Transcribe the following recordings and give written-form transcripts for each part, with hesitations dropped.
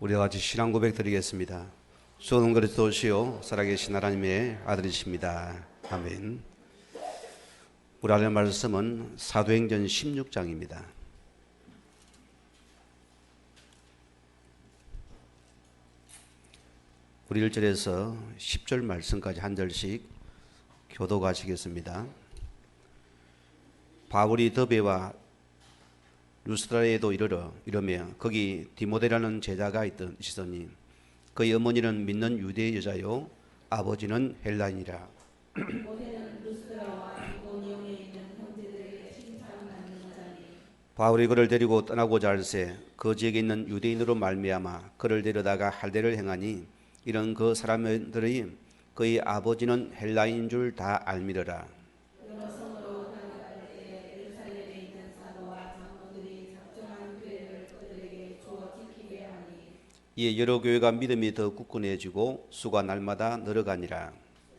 우리와 같이 신앙 고백 드리겠습니다. 주는 그리스도시요 살아계신 하나님의 아들이십니다. 아멘. 우리 하나님 말씀은 사도행전 16장입니다. 우리 1절에서 10절 말씀까지 한 절씩 교독하시겠습니다. 바울이 더베와 루스드라에도 이르며 거기 디모데라는 제자가 있으니 그의 어머니는 믿는 유대 여자요 아버지는 헬라인이라. 디모데는 루스드라와 이고니온에 있는 형제들에게 칭찬받는 자니 바울이 그를 데리고 떠나고자 할새 그 지역에 있는 유대인으로 말미암아 그를 데려다가 할례를 행하니 이런 그 사람들이 그의 아버지는 헬라인인 줄 다 알미르라. 여러 성으로 다녀갈 때에 예루살렘에 있는 사도와 장로들이 작정한 교회를 그들에게 주어 지키게 하니 이에 여러 교회가 믿음이 더 굳건해지고 수가 날마다 늘어가니라.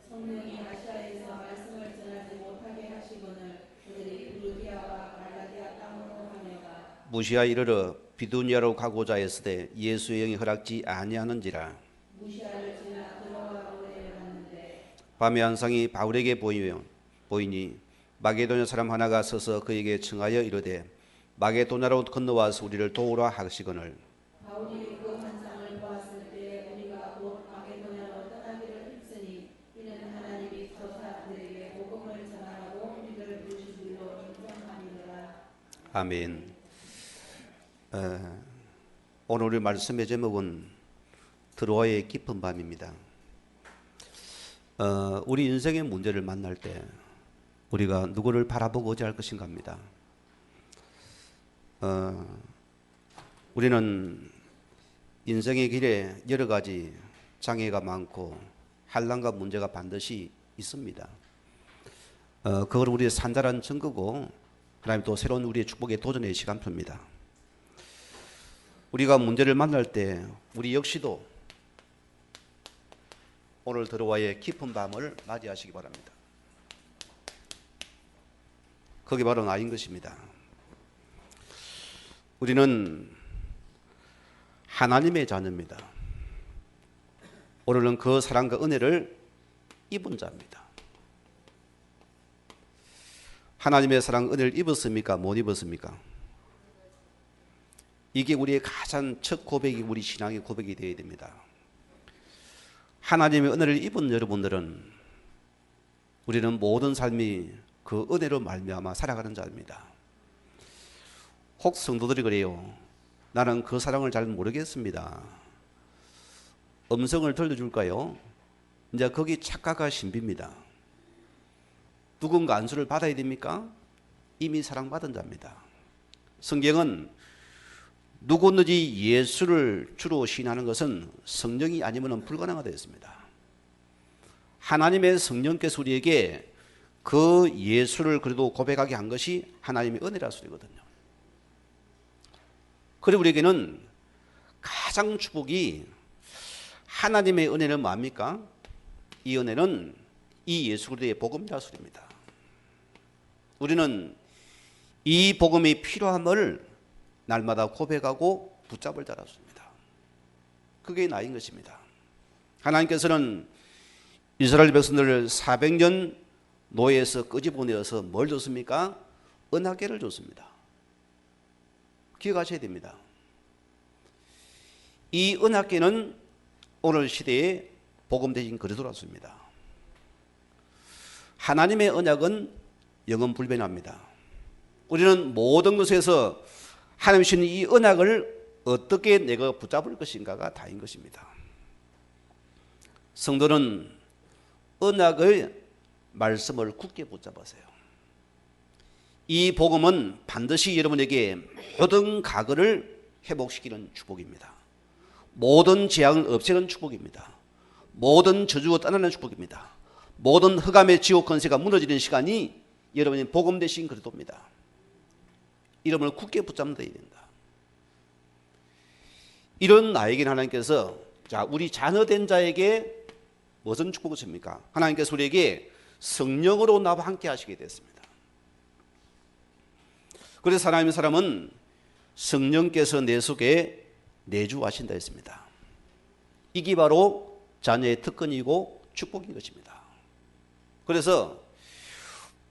성령이 아시아에서 말씀을 전하지 못하게 하시거늘 그들이 부르기아와 갈라디아 땅으로 가내가 무시하 이르러 비두니아로 가고자 했으되 예수의 영이 허락지 아니하는지라. 무시아를 지나 드로아로에 갔는데 밤에 한상이 바울에게 보이니 마게도냐 사람 하나가 서서 그에게 청하여 이르되 마게도냐로 건너와서 우리를 도우라 하시거늘 바울이 그 환상을 보았을 때 우리가 곧 마게도냐로 떠나기를 힘쓰니 이는 하나님이 저 사람들에게 복음을 전하라고 우리를 부르신 줄로 인정하니라. 아멘. 오늘 우리 말씀의 제목은 드로아의 깊은 밤입니다. 우리 인생의 문제를 만날 때 우리가 누구를 바라보고 어찌할 것인가 합니다. 우리는 인생의 길에 여러 가지 장애가 많고 한란과 문제가 반드시 있습니다. 그걸 우리의 산자란 증거고 하나님 또 새로운 우리의 축복의 도전의 시간표입니다. 우리가 문제를 만날 때 우리 역시도 오늘 드로아의 깊은 밤을 맞이하시기 바랍니다. 그게 바로 나인 것입니다. 우리는 하나님의 자녀입니다. 오늘은 그 사랑과 은혜를 입은 자입니다. 하나님의 사랑 은혜를 입었습니까? 못 입었습니까? 이게 우리의 가장 첫 고백이 우리 신앙의 고백이 되어야 됩니다. 하나님의 은혜를 입은 여러분들은 우리는 모든 삶이 그 은혜로 말미암아 살아가는 자입니다. 혹 성도들이 그래요. 나는 그 사랑을 잘 모르겠습니다. 음성을 들려줄까요? 이제 거기 착각과 신비입니다. 누군가 안수를 받아야 됩니까? 이미 사랑받은 자입니다. 성경은 누구든지 예수를 주로 시인하는 것은 성령이 아니면 불가능하다 했습니다. 하나님의 성령께서 우리에게 그 예수를 그래도 고백하게 한 것이 하나님의 은혜라 소리거든요. 그리고 우리에게는 가장 축복이 하나님의 은혜는 뭡니까? 이 은혜는 이 예수 그리스도의 복음이라 소리입니다. 우리는 이 복음이 필요함을 날마다 고백하고 붙잡을 자라습니다. 그게 나인 것입니다. 하나님께서는 이스라엘 백성들을 400년 노예에서 끄집어내어서 뭘 줬습니까? 은하계를 줬습니다. 기억하셔야 됩니다. 이 은하계는 오늘 시대의 복음 대신 그리스도라습니다. 하나님의 언약은 영원 불변합니다. 우리는 모든 것에서 하나님 주신 이 언약을 어떻게 내가 붙잡을 것인가가 다인 것입니다. 성도는 언약의 말씀을 굳게 붙잡으세요. 이 복음은 반드시 여러분에게 모든 과거를 회복시키는 축복입니다. 모든 재앙을 없애는 축복입니다. 모든 저주가 떠나는 축복입니다. 모든 흑암의 지옥 권세가 무너지는 시간이 여러분의 복음 대신 그리스도입니다. 이름을 굳게 붙잡는 데야 된다. 이런 나에게는 하나님께서 우리 자녀된 자에게 무슨 축복을 줍니까? 하나님께서 우리에게 성령으로 나와 함께 하시게 됐습니다. 그래서 하나님의 사람은 성령께서 내 속에 내주하신다 했습니다. 이게 바로 자녀의 특권이고 축복인 것입니다. 그래서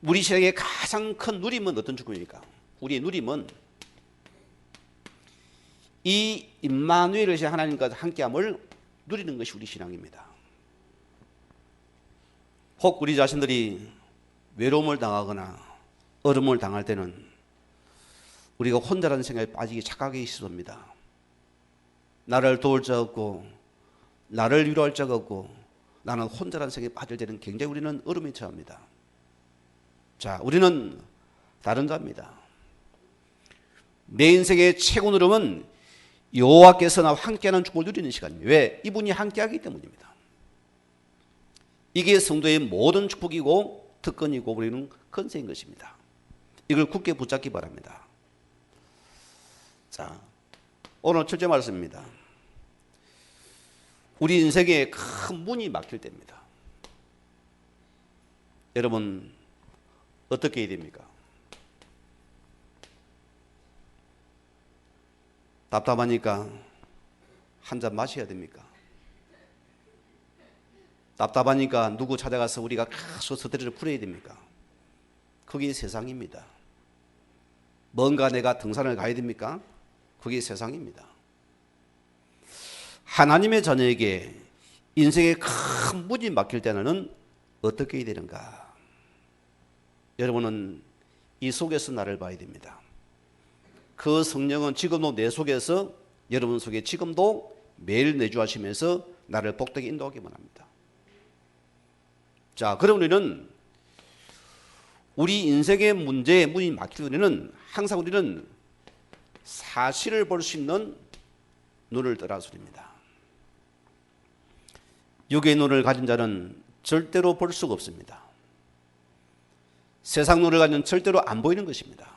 우리 신앙의 가장 큰 누림은 어떤 축복입니까? 우리의 누림은 이 임마누엘을 하나님과 함께함을 누리는 것이 우리 신앙입니다. 혹 우리 자신들이 외로움을 당하거나 어려움을 당할 때는 우리가 혼자라는 생각에 빠지기 착각이 시도합니다. 나를 도울 자 없고 나를 위로할 자가 없고 나는 혼자라는 생각에 빠질 때는 굉장히 우리는 어려움에 처합니다. 자, 우리는 다른 자입니다. 내 인생의 최고 누름은 여호와께서 나와 함께하는 축복을 누리는 시간입니다. 왜? 이분이 함께하기 때문입니다. 이게 성도의 모든 축복이고 특권이고 우리는 건세인 것입니다. 이걸 굳게 붙잡기 바랍니다. 자, 오늘 첫째 말씀입니다. 우리 인생에 큰 문이 막힐 때입니다. 여러분 어떻게 해야 됩니까? 답답하니까 한 잔 마셔야 됩니까? 답답하니까 누구 찾아가서 우리가 계속 스트레스를 풀어야 됩니까? 그게 세상입니다. 뭔가 내가 등산을 가야 됩니까? 그게 세상입니다. 하나님의 자녀에게 인생에 큰 문이 막힐 때는 어떻게 해야 되는가? 여러분은 이 속에서 나를 봐야 됩니다. 그 성령은 지금도 내 속에서 여러분 속에 지금도 매일 내주하시면서 나를 복되게 인도하기만 합니다. 자, 그럼 우리는 우리 인생의 문제에 문이 막힐 때는 항상 우리는 사실을 볼 수 있는 눈을 뜨라 소리입니다. 육의 눈을 가진 자는 절대로 볼 수가 없습니다. 세상 눈을 가진 절대로 안 보이는 것입니다.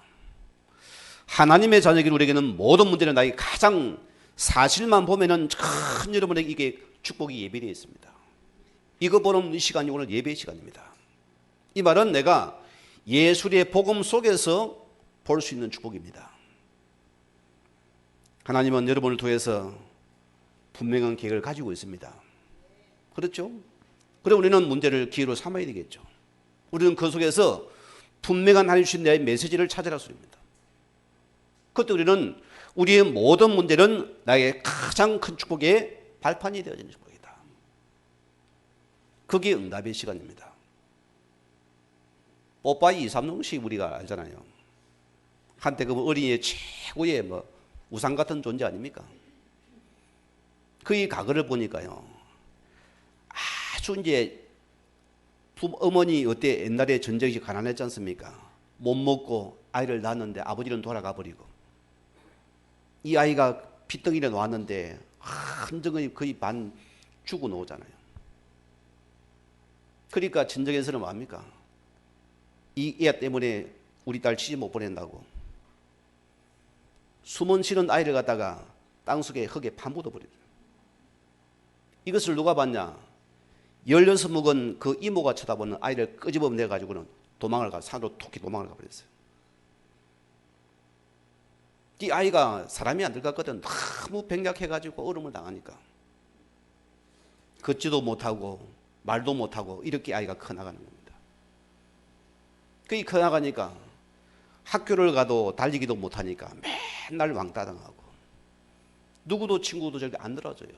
하나님의 자녀에게 우리에게는 모든 문제는 나에게 가장 사실만 보면은 큰 여러분에게 이게 축복이 예비되어 있습니다. 이거 보는 이 시간이 오늘 예배의 시간입니다. 이 말은 내가 예수의 복음 속에서 볼 수 있는 축복입니다. 하나님은 여러분을 통해서 분명한 계획을 가지고 있습니다. 그렇죠? 그럼 우리는 문제를 기회로 삼아야 되겠죠. 우리는 그 속에서 분명한 하나님 주신 내 메시지를 찾으라 소리입니다. 그때 우리는 우리의 모든 문제는 나의 가장 큰 축복의 발판이 되어지는 축복이다. 그게 응답의 시간입니다. 뽀빠이 이삼룡씨 우리가 알잖아요. 한때 그 어린이의 최고의 우상 같은 존재 아닙니까? 그의 과거를 보니까요. 아주 이제 어머니 어때 옛날에 전쟁이 가난했지 않습니까? 못 먹고 아이를 낳았는데 아버지는 돌아가 버리고 이 아이가 피덩이를 놓았는데 한 덩어리 거의 반 죽어 놓잖아요. 그러니까 진정에서는 뭐합니까? 이 애 때문에 우리 딸 시집 못 보낸다고 숨은 쉬는 아이를 갖다가 땅속에 흙에 파묻어 버려요. 이것을 누가 봤냐? 16먹은 그 이모가 쳐다보는 아이를 끄집어 내가지고는 도망을 가, 산으로 톡히 도망을 가버렸어요. 이 아이가 사람이 안 들어갔거든. 너무 병약해가지고 어려움을 당하니까. 걷지도 못하고 말도 못하고 이렇게 아이가 커나가는 겁니다. 그게 커나가니까 학교를 가도 달리기도 못하니까 맨날 왕따 당하고 누구도 친구도 저기 안 들어줘요.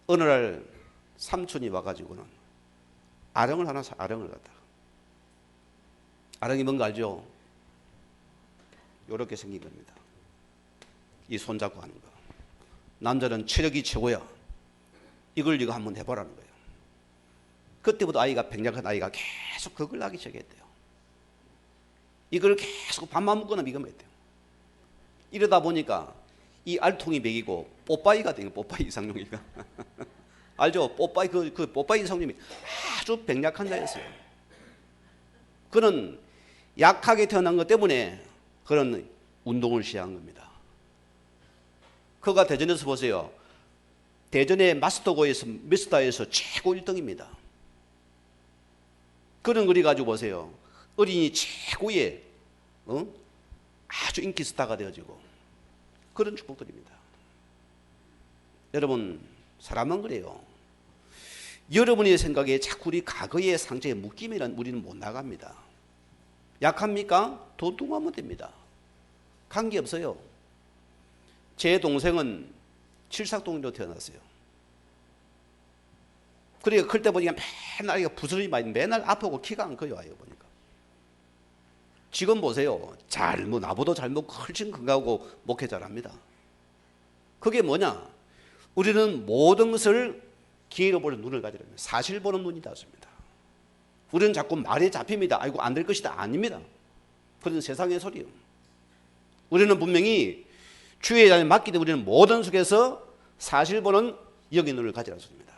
어느 날 삼촌이 와가지고는 아령을 하나 사, 아령을 갖다가. 아령이 뭔가 알죠? 이렇게 생긴 겁니다. 이 손잡고 하는 거. 남자는 체력이 최고야. 이걸 네가 한번 해보라는 거예요. 그때부터 아이가 병약한 아이가 계속 그걸 하기 시작했대요. 이걸 계속 밥만 먹거나 이거 했대요. 이러다 보니까 이 알통이 먹이고 뽀빠이가 되는 뽀빠이 이상룡이가 알죠? 뽀빠이 그 뽀빠이 이상룡이 아주 병약한 자였어요. 그는 약하게 태어난 것 때문에 그런 운동을 시작한 겁니다. 그가 대전에서 보세요. 대전의 마스터고에서 미스터에서 최고 1등입니다. 그런 거리 가지고 보세요. 어린이 최고의 아주 인기 스타가 되어지고 그런 축복들입니다. 여러분, 사람은 그래요. 여러분의 생각에 자꾸 우리 과거의 상처에 묶이면 우리는 못 나갑니다. 약합니까? 더 뚱하면 됩니다. 관계없어요. 제 동생은 칠삭동으로 태어났어요. 그러니까 클 때 보니까 맨날 부스러기 많이 맨날 아프고 키가 안 커요. 아이가 보니까. 지금 보세요. 나보다 잘못 훨씬 건강하고 목회 잘합니다. 그게 뭐냐? 우리는 모든 것을 기회로 보는 눈을 가지려 합니다. 사실 보는 눈이 닿습니다. 우리는 자꾸 말에 잡힙니다. 아이고 안 될 것이다. 아닙니다. 그런 세상의 소리요. 우리는 분명히 주의 자리에 맡기 때문에 우리는 모든 속에서 사실 보는 영의 눈을 가지라는 소리입니다.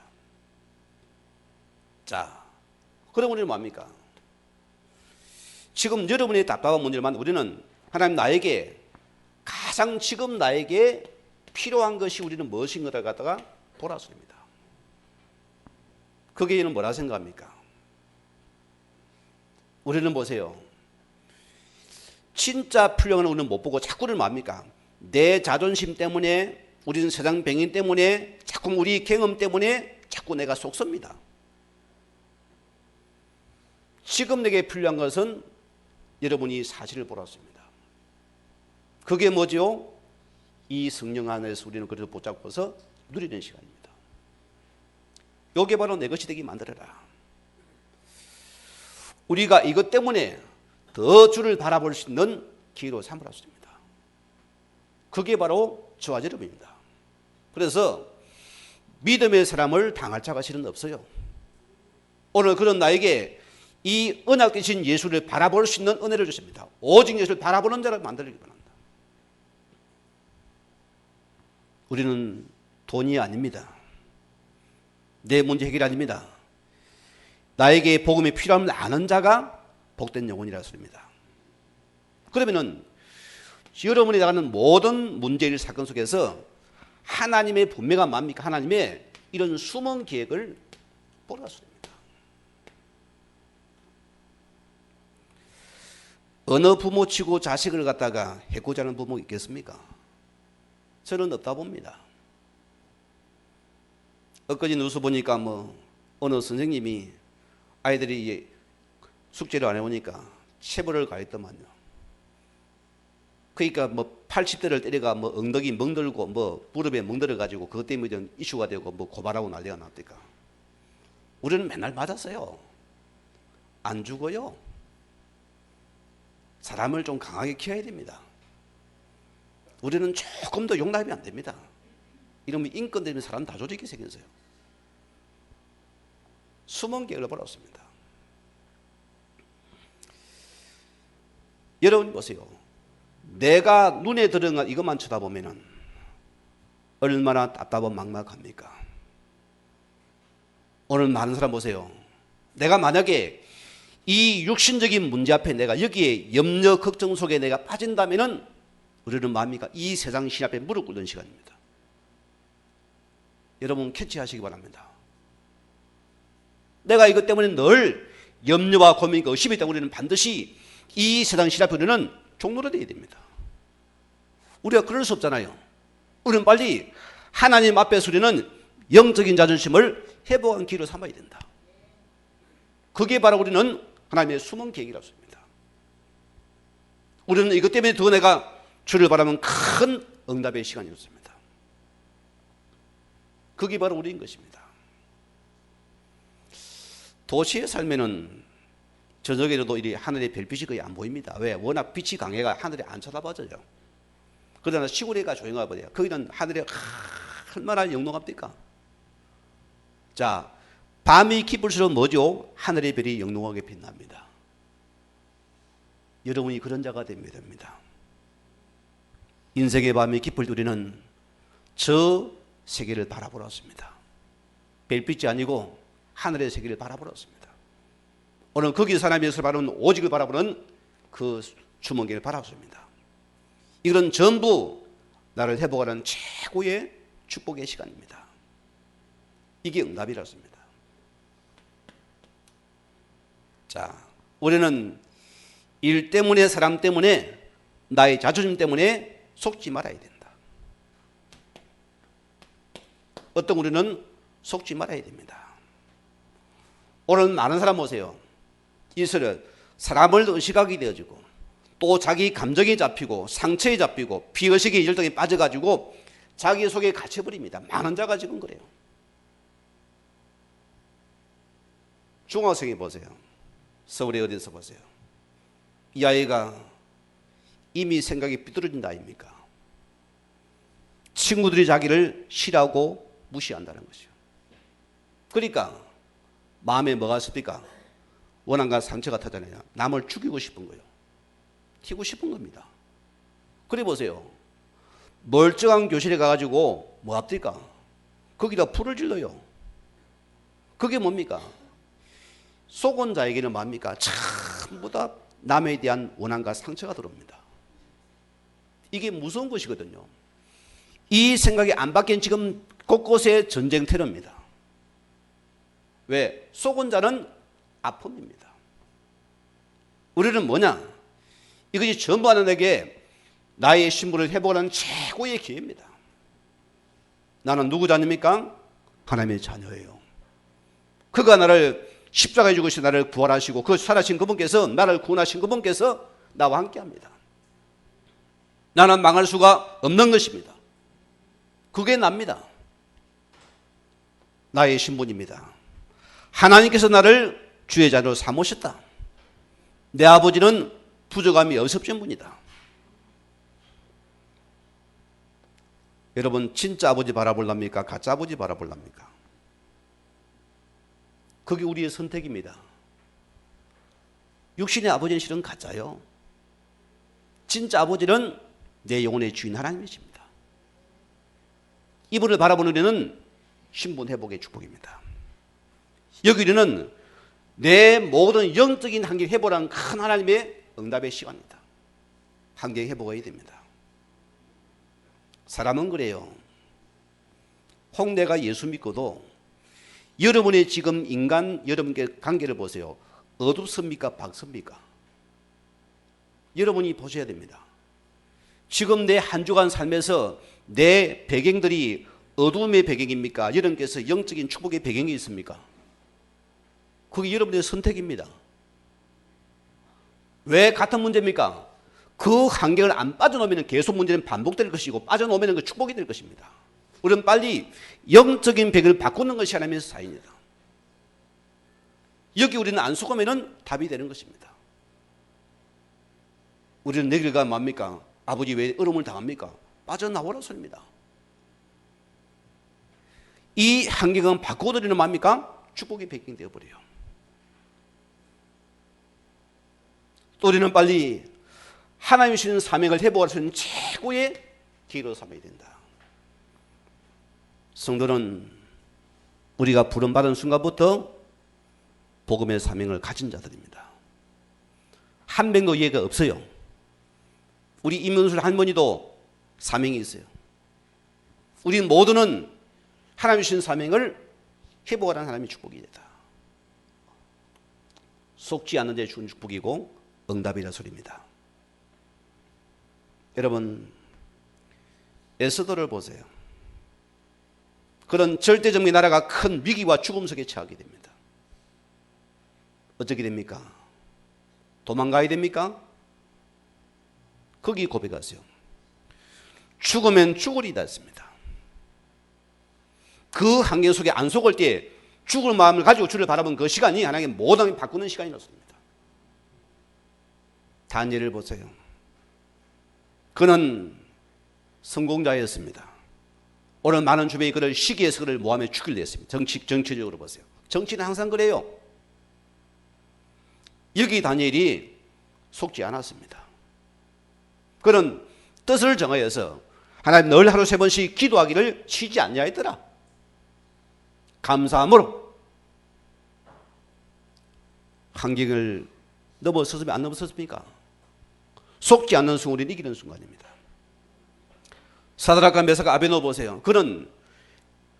자, 그럼 우리는 뭡니까? 지금 여러분의 답답한 문제만 우리는 하나님 나에게 가장 지금 나에게 필요한 것이 우리는 무엇인가를 갖다가 보라 소리입니다. 거기에는 뭐라 생각합니까? 우리는 보세요. 진짜 필요한 우리는 못 보고 자꾸는 뭡니까? 내 자존심 때문에 우리는 세상 병인 때문에 자꾸 우리 경험 때문에 자꾸 내가 속섭니다. 지금 내게 필요한 것은 여러분이 사실을 보았습니다. 그게 뭐죠? 이 성령 안에서 우리는 그래도 붙잡고서 누리는 시간입니다. 이게 바로 내 것이 되게 만들어라. 우리가 이것 때문에 더 주를 바라볼 수 있는 기회로 삼으라 소리입니다. 그게 바로 저와 여러분입니다. 그래서 믿음의 사람을 당할 자가 실은 없어요. 오늘 그런 나에게 이 언약 되신 예수를 바라볼 수 있는 은혜를 주십니다. 오직 예수를 바라보는 자를 만들기 바랍니다. 우리는 돈이 아닙니다. 내 문제 해결이 아닙니다. 나에게 복음이 필요함을 아는 자가 복된 영혼이라 소리입니다. 그러면은 여러분이 나가는 모든 문제일 사건 속에서 하나님의 분명한 뭡니까? 하나님의 이런 숨은 계획을 보라 소리입니다. 어느 부모치고 자식을 갖다가 해코지 하는 부모 있겠습니까? 저는 없다 봅니다. 엊그제 뉴스 보니까 어느 선생님이 아이들이 숙제를 안 해오니까 체벌을 가했더만요. 그러니까 80대를 때려가 엉덩이 멍들고 무릎에 멍들어 가지고 그것 때문에 이슈가 되고 고발하고 난리가 났다니까. 우리는 맨날 맞았어요. 안 죽어요. 사람을 좀 강하게 키워야 됩니다. 우리는 조금 더 용납이 안 됩니다. 이러면 인권 때문에 사람 다 조직이 생겼어요. 숨은 계획을 벌었습니다. 여러분 보세요. 내가 눈에 들어간 이것만 쳐다보면 얼마나 답답하고 막막합니까? 오늘 많은 사람 보세요. 내가 만약에 이 육신적인 문제 앞에 내가 여기에 염려 걱정 속에 내가 빠진다면은 우리는 뭡니까? 이 세상 신 앞에 무릎 꿇는 시간입니다. 여러분 캐치하시기 바랍니다. 내가 이것 때문에 늘 염려와 고민과 의심이 있다면 우리는 반드시 이 세상 신 앞에 우리는 종로로 되어야 됩니다. 우리가 그럴 수 없잖아요. 우리는 빨리 하나님 앞에서 우리는 영적인 자존심을 회복한 기회로 삼아야 된다. 그게 바로 우리는 하나님의 숨은 계획이라고 합니다. 우리는 이것 때문에 더 내가 주를 바라면 큰 응답의 시간이었습니다. 그게 바로 우리인 것입니다. 도시에 살면은 저녁에도 이 하늘의 별빛이 거의 안 보입니다. 왜? 워낙 빛이 강해가 하늘에 안 쳐다봐져요. 그러나 시골에가 조용하고 보세요. 거기는 하늘에 얼마나 영롱합니까? 자, 밤이 깊을수록 뭐죠? 하늘의 별이 영롱하게 빛납니다. 여러분이 그런 자가 되면 됩니다. 인생의 밤이 깊을 때 우리는 저 세계를 바라보았습니다. 별빛이 아니고 하늘의 세계를 바라보았습니다. 오늘 거기서 하나님의 예수를 바라보는 오직을 바라보는 그 주먹기를 바라봤습니다. 이건 전부 나를 회복하는 최고의 축복의 시간입니다. 이게 응답이라습니다. 자, 우리는 일 때문에 사람 때문에 나의 자존심 때문에 속지 말아야 된다. 어떤 우리는 속지 말아야 됩니다. 오늘 많은 사람 보세요. 이슬을 사람을 의식하게 되어지고 또 자기 감정이 잡히고 상처에 잡히고 비의식의 열등에 빠져가지고 자기 속에 갇혀버립니다. 많은 자가 지금 그래요. 중학생이 보세요. 서울에 어디서 보세요. 이 아이가 이미 생각이 삐뚤어진 아이입니까? 친구들이 자기를 싫어하고 무시한다는 것이요. 그러니까 마음에 뭐가 있습니까? 원한과 상처가 타잖아요. 남을 죽이고 싶은 거예요. 튀고 싶은 겁니다. 그래 보세요. 멀쩡한 교실에 가가지고 뭐 합니까? 거기다 불을 질러요. 그게 뭡니까? 속은 자에게는 뭡니까? 전부 다 남에 대한 원한과 상처가 들어옵니다. 이게 무서운 것이거든요. 이 생각이 안 바뀐 지금 곳곳에 전쟁 테러입니다. 왜? 속은 자는 아픔입니다. 우리는 뭐냐? 이것이 전부 하나님에게 나의 신분을 회복하는 최고의 기회입니다. 나는 누구 자녀입니까? 하나님의 자녀예요. 그가 나를 십자가에 죽으시고 나를 부활하시고 그 살아신 그분께서 나를 구원하신 그분께서 나와 함께합니다. 나는 망할 수가 없는 것입니다. 그게 납니다. 나의 신분입니다. 하나님께서 나를 주의 자녀로 삼으셨다. 내 아버지는 부족함이 없으신 분이다. 여러분 진짜 아버지 바라볼랍니까? 가짜 아버지 바라볼랍니까? 그게 우리의 선택입니다. 육신의 아버지는 실은 가짜요. 진짜 아버지는 내 영혼의 주인 하나님이십니다. 이분을 바라보는 우리는 신분 회복의 축복입니다. 여기 우리는 내 모든 영적인 한계를 회복하는 큰 하나님의 응답의 시간입니다. 한계 회복해야 됩니다. 사람은 그래요. 홍대가 예수 믿고도 여러분의 지금 인간 여러분의 관계를 보세요. 어둡습니까? 밝습니까? 여러분이 보셔야 됩니다. 지금 내 한 주간 삶에서 내 배경들이 어두움의 배경입니까? 여러분께서 영적인 축복의 배경이 있습니까? 그게 여러분의 선택입니다. 왜 같은 문제입니까? 그 환경을 안 빠져놓으면 계속 문제는 반복될 것이고 빠져놓으면 그 축복이 될 것입니다. 우리는 빨리 영적인 배경을 바꾸는 것이 하나님의 사인이다. 여기 우리는 안 속으면 답이 되는 것입니다. 우리는 내 길 가면 뭡니까? 아버지 왜 어려움을 당합니까? 빠져나오라 소리입니다. 이 환경은 바꾸어드리는 뭡니까? 축복의 배경이 되어버려요. 또 우리는 빨리 하나님이 주신 사명을 회복할 수 있는 최고의 기회로 삼아야 된다. 성도는 우리가 부름받은 순간부터 복음의 사명을 가진 자들입니다. 한 명도 이해가 없어요. 우리 임문술 할머니도 사명이 있어요. 우리 모두는 하나님이 주신 사명을 회복하라는 하나님의 축복이 되다. 속지 않는 데 주는 축복이고 응답이라 소리입니다. 여러분 에스더를 보세요. 그런 절대적인 나라가 큰 위기와 죽음 속에 처하게 됩니다. 어떻게 됩니까? 도망가야 됩니까? 거기 고백하세요. 죽으면 죽으리다 했습니다. 그 환경 속에 안 속을 때 죽을 마음을 가지고 주를 바라본 그 시간이 하나님의 모든 바꾸는 시간이었습니다. 다니엘을 보세요. 그는 성공자였습니다. 오늘 많은 주변이 그를 시기해서 그를 모함에 죽이려 했습니다. 정치적으로 보세요. 정치는 항상 그래요. 여기 다니엘이 속지 않았습니다. 그는 뜻을 정하여서 하나님 늘 하루 3번씩 기도하기를 쉬지 않냐 했더라. 감사함으로 환경을 넘어섰으면 안 넘어섰습니까? 속지 않는 순간이 이기는 순간입니다. 사드락과 메사가 아베노 보세요. 그는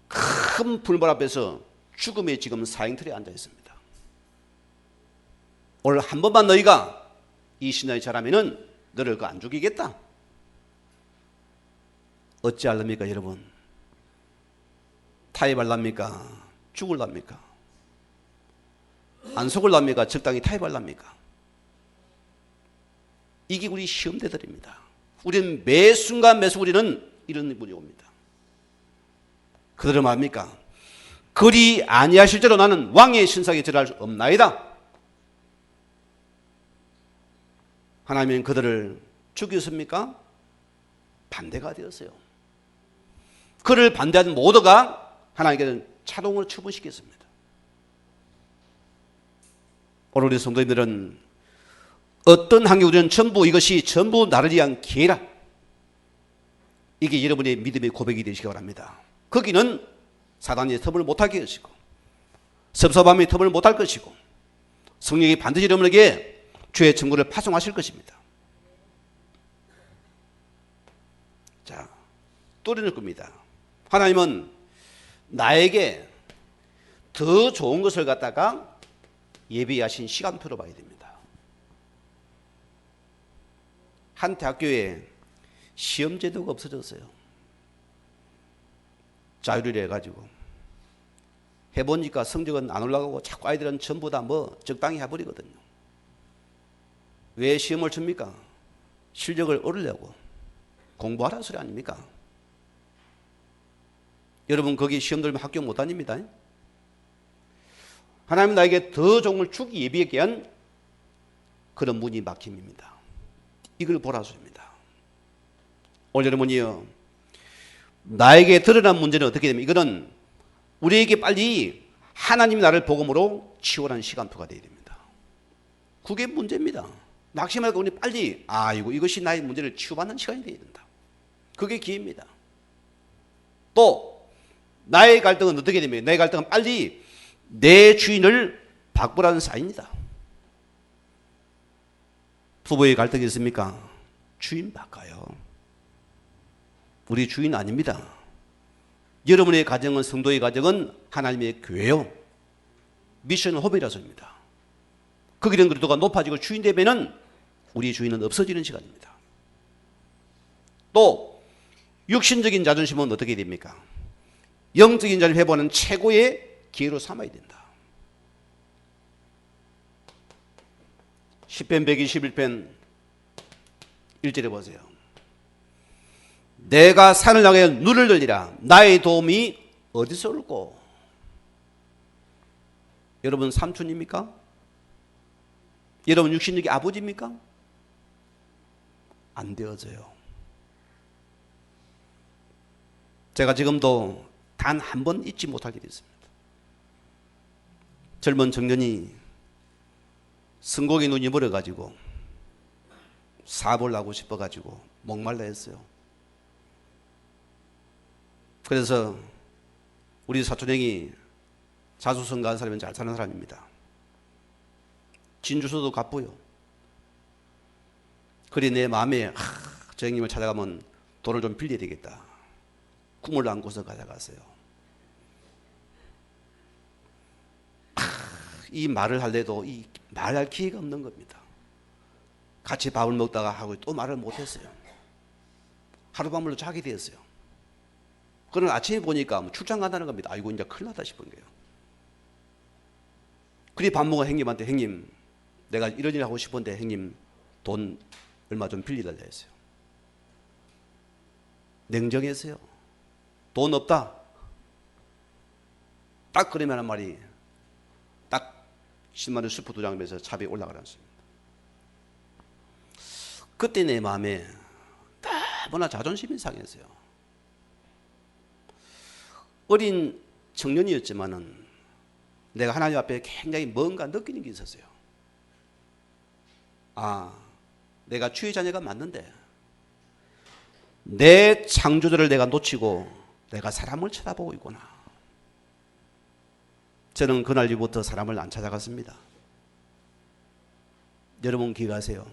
큰 불벌 앞에서 죽음의 지금 사형틀에 앉아 있습니다. 오늘 한 번만 너희가 이 신하의 잘하면은 너를 그 안 죽이겠다. 어찌할랍니까 여러분? 타협할랍니까? 죽을랍니까? 안 속을랍니까? 적당히 타협할랍니까? 이게 우리 시험대들입니다. 우리는 매 순간 우리는 이런 분이 옵니다. 그들은 말합니까? 그리 아니하실대로 나는 왕의 신상에 절할 수 없나이다. 하나님은 그들을 죽였습니까? 반대가 되었어요. 그를 반대한 모두가 하나님께서는 자동으로 처분시켰습니다. 오늘 우리 성도님들은 어떤 한계 우리는 전부 이것이 전부 나를 위한 기회라. 이게 여러분의 믿음의 고백이 되시기 바랍니다. 거기는 사단이 틈을 못하게 하시고 섭섭함이 틈을 못할 것이고 성령이 반드시 여러분에게 주의 증거를 파송하실 것입니다. 자, 또 이럴 겁니다. 하나님은 나에게 더 좋은 것을 갖다가 예비하신 시간표로 봐야 됩니다. 한 대학교에 시험제도가 없어졌어요. 자율을 해가지고 해보니까 성적은 안 올라가고 자꾸 아이들은 전부 다 적당히 해버리거든요. 왜 시험을 줍니까? 실력을 얻으려고. 공부하라는 소리 아닙니까? 여러분 거기 시험 들면 학교 못 다닙니다. 하나님은 나에게 더 좋은 걸 주기 예비하기 위한 그런 문이 막힘입니다. 이걸 보라 소리입니다. 오늘 여러분이요, 나에게 드러난 문제는 어떻게 됩니까? 이거는 우리에게 빨리 하나님이 나를 복음으로 치유하는 시간표가 되어야 됩니다. 그게 문제입니다. 낙심하고 우리 빨리 이것이 나의 문제를 치유받는 시간이 되어야 된다. 그게 기회입니다. 또 나의 갈등은 어떻게 됩니까? 나의 갈등은 빨리 내 주인을 바꾸라는 사인이다. 부부의 갈등이 있습니까? 주인 바꿔요. 우리 주인 아닙니다. 여러분의 가정은, 성도의 가정은 하나님의 교회요. 미션 호흡이라서입니다. 거기는 그래도가 높아지고 주인 되면은 우리 주인은 없어지는 시간입니다. 또 육신적인 자존심은 어떻게 됩니까? 영적인 자를 회복하는 최고의 기회로 삼아야 된다. 시편 121편 1절에 보세요. 내가 산을 향하여 눈을 들리라. 나의 도움이 어디서 올고? 여러분 삼촌입니까? 여러분 육신적인 아버지입니까? 안 되어져요. 제가 지금도 단 한 번 잊지 못하게 됐습니다. 젊은 청년이 성공의 눈이 멀어가지고 사업을 하고 싶어가지고 목말라 했어요. 그래서 우리 사촌형이 자수성 가는 사람은 잘 사는 사람입니다. 진주서도 갚고요. 그리 내 마음에 저 형님을 찾아가면 돈을 좀 빌려야 되겠다. 꿈을 안고서 가져갔어요. 이 말을 할래도 이 말할 기회가 없는 겁니다. 같이 밥을 먹다가 하고 또 말을 못했어요. 하룻밤을 자게 되었어요. 그러나 아침에 보니까 출장 간다는 겁니다. 아이고 이제 큰일 났다 싶은 거예요. 그리 밥 먹은 형님한테 형님 내가 이런 일 하고 싶은데 형님 돈 얼마 좀 빌려달라 했어요. 냉정했어요. 돈 없다. 딱 그러면 한 말이 딱 10만 원 슈퍼 2장 매서 차비에 올라가라 했습니다. 그때 내 마음에 너무나 자존심이 상했어요. 어린 청년이었지만은 내가 하나님 앞에 굉장히 뭔가 느끼는 게 있었어요. 내가 주의 자녀가 맞는데 내 창조주를 내가 놓치고 내가 사람을 쳐다보고 있구나. 저는 그날 이후부터 사람을 안 찾아갔습니다. 여러분 기억하세요.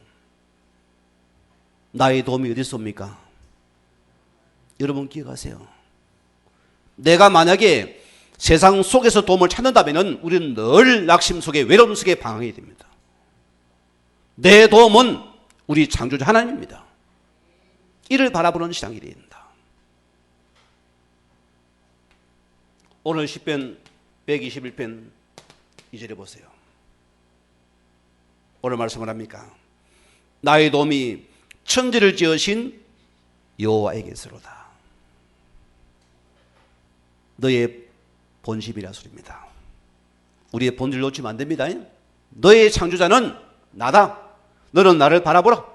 나의 도움이 어디 있습니까? 여러분 기억하세요. 내가 만약에 세상 속에서 도움을 찾는다면 우리는 늘 낙심 속에 외로움 속에 방황해야 됩니다. 내 도움은 우리 창조주 하나님입니다. 이를 바라보는 신앙이 되어야 된다. 오늘 시편 121편 2절에 보세요. 오늘 말씀을 합니까? 나의 도움이 천지를 지으신 여호와에게서로다. 너의 본심이라 소리입니다. 우리의 본질을 놓치면 안 됩니다. 너의 창조자는 나다. 너는 나를 바라보라.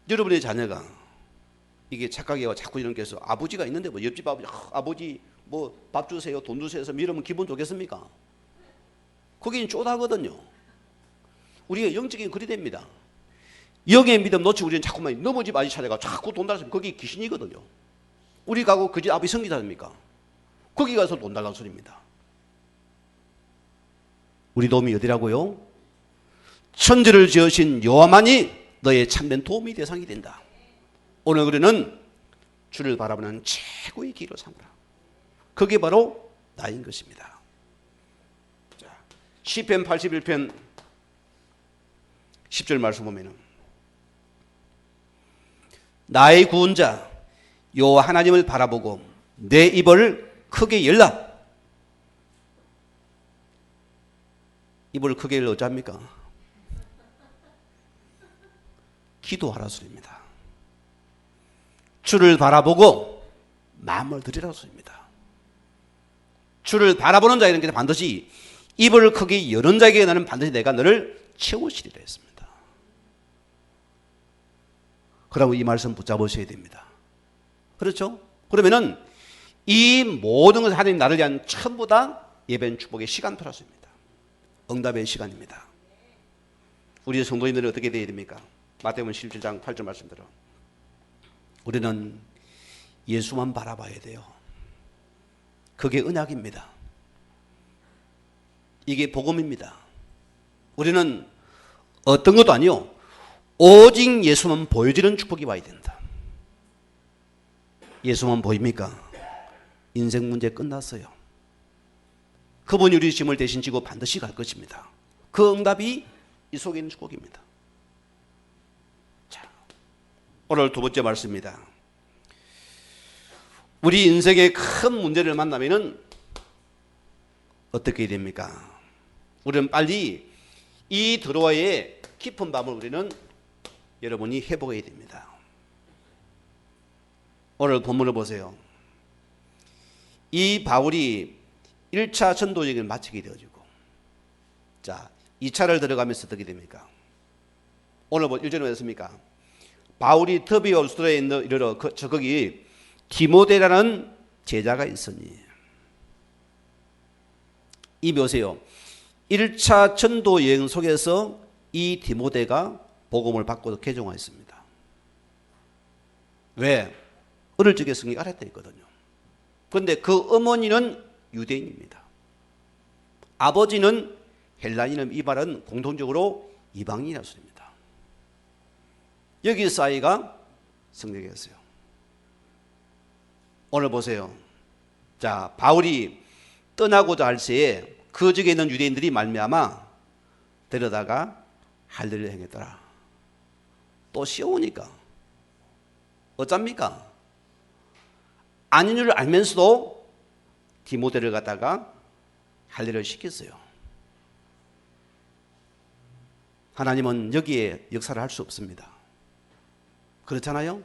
여러분의 자녀가 이게 착각이고 자꾸 이런 게 해서 아버지가 있는데 뭐 옆집 아버지 뭐 밥 주세요, 돈 주세요 해서 이러면 기분 좋겠습니까? 거기는 쪼다거든요. 우리가 영적인 그리 됩니다. 영의 믿음 놓치고 우리는 자꾸만 너무 집 아버지 찾아가 자꾸 돈 달라서 거기 귀신이거든요. 우리 가고 그 집 아버지 성기다닙니까? 거기 가서 돈 달라는 소리입니다. 우리 도움이 어디라고요? 천지를 지으신 여호와만이 너의 참된 도움이 대상이 된다. 오늘 우리는 주를 바라보는 최고의 길로 삼으라. 그게 바로 나인 것입니다. 자, 시편 81편 10절 말씀 보면은 나의 구원자 여호와 하나님을 바라보고 내 입을 크게 열라. 입을 크게 열려 어쩝니까? 기도하라 소리입니다. 주를 바라보고 마음을 드리라 소리입니다. 주를 바라보는 자에게는 반드시 입을 크게 여는 자에게 나는 반드시 내가 너를 채우시리라 했습니다. 그러면 이 말씀 붙잡으셔야 됩니다. 그렇죠? 그러면은 이 모든 것을 하나님 나를 위한 전부 다 예배는 축복의 시간표라서입니다. 응답의 시간입니다. 우리 성도님들은 어떻게 되어야 됩니까? 마태복음 17장 8절 말씀대로 우리는 예수만 바라봐야 돼요. 그게 언약입니다. 이게 복음입니다. 우리는 어떤 것도 아니요, 오직 예수만 보여지는 축복이 와야 된다. 예수만 보입니까? 인생 문제 끝났어요. 그분이 우리 짐을 대신 지고 반드시 갈 것입니다. 그 응답이 이 속에 있는 축복입니다. 자, 오늘 두 번째 말씀입니다. 우리 인생의 큰 문제를 만나면은 어떻게 됩니까? 우리는 빨리 이 드로아의 깊은 밤을 우리는 여러분이 회복해야 됩니다. 오늘 본문을 보세요. 이 바울이 1차 전도 여행을 마치게 되어지고, 자, 2차를 들어가면서 어떻게 됩니까? 오늘 1절에 뭐였습니까? 바울이 더비와 루스드라에 있는 이르러 거기 디모데라는 제자가 있으니, 이 보세요. 1차 전도 여행 속에서 이 디모데가 복음을 받고 개종하였습니다. 왜? 어릴 적에 성경이 알았다 했거든요. 그런데 그 어머니는 유대인입니다. 아버지는 헬라인은 이 말은 공통적으로 이방인이라는 소리입니다. 여기서 아이가 성령이었어요. 오늘 보세요. 자, 바울이 떠나고자 할 새에 그 지역에 있는 유대인들이 말미암아 데려다가 할 일을 행했더라. 또 쉬우니까 어쩝니까? 아닌 줄 알면서도 디모데를 갖다가 할 일을 시켰어요. 하나님은 여기에 역사를 할 수 없습니다. 그렇잖아요?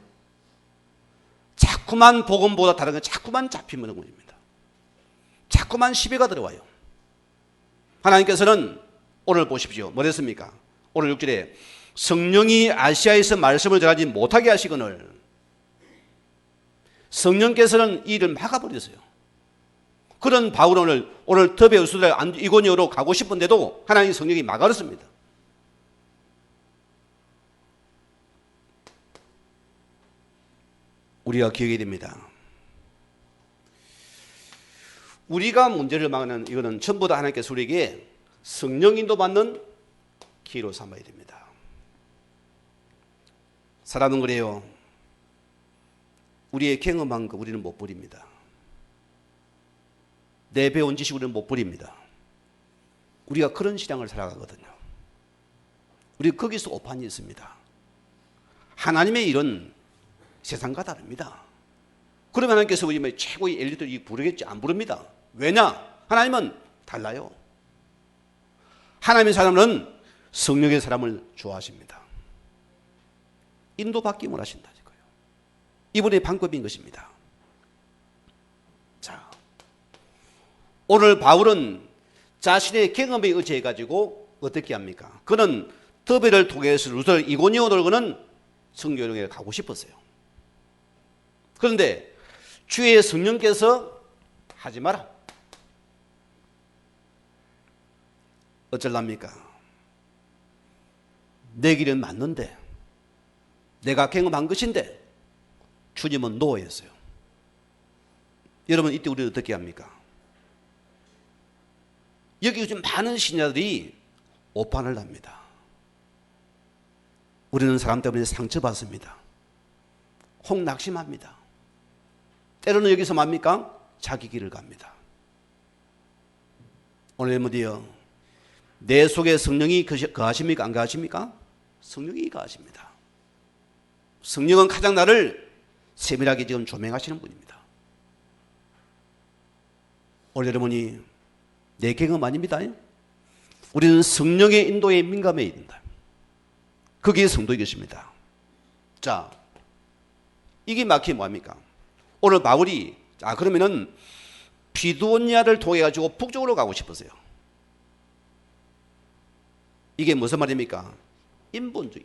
자꾸만 복음보다 다른 건 자꾸만 잡히는 것입니다. 자꾸만 시비가 들어와요. 하나님께서는 오늘 보십시오. 뭐랬습니까? 오늘 6절에 성령이 아시아에서 말씀을 전하지 못하게 하시거늘, 성령께서는 이 일을 막아버렸어요. 그런 바울은 오늘 더베 우스달 이고니오로 가고 싶은데도 하나님 성령이 막아버렸습니다. 우리가 기억해야 됩니다. 우리가 문제를 막는 이거는 전부 다 하나님께서 우리에게 성령 인도받는 기회로 삼아야 됩니다. 사람은 그래요. 우리의 경험한 거 우리는 못 버립니다. 내 배운 지식 우리는 못 버립니다. 우리가 그런 신앙을 살아가거든요. 우리 거기서 오판이 있습니다. 하나님의 일은 세상과 다릅니다. 그러면 하나님께서 우리 최고의 엘리트를 부르겠지? 안 부릅니다. 왜냐? 하나님은 달라요. 하나님의 사람은 성령의 사람을 좋아하십니다. 인도받기 원하신다니까요. 이분의 방법인 것입니다. 자, 오늘 바울은 자신의 경험에 의지해 가지고 어떻게 합니까? 그는 더베를 통해서 루터 이고니온으로 그는 성교여행에 가고 싶었어요. 그런데 주의 성령께서 하지 마라. 어쩔랍니까? 내 길은 맞는데, 내가 경험한 것인데 주님은 노했어요. 여러분, 이때 우리는 어떻게 합니까? 여기 요즘 많은 신자들이 오판을 합니다. 우리는 사람 때문에 상처받습니다. 혹낙심합니다. 때로는 여기서 뭡니까? 자기 길을 갑니다. 오늘 뭐디요? 내 속에 성령이 거하십니까? 안 거하십니까? 성령이 거하십니다. 성령은 가장 나를 세밀하게 지금 조명하시는 분입니다. 오늘 여러분이 내 경험 아닙니다. 우리는 성령의 인도에 민감해야 된다. 그게 성도의 것입니다. 자, 이게 막히면 뭐합니까? 오늘 바울이 그러면은 비두니아를 통해 가지고 북쪽으로 가고 싶었어요. 이게 무슨 말입니까? 인본주의.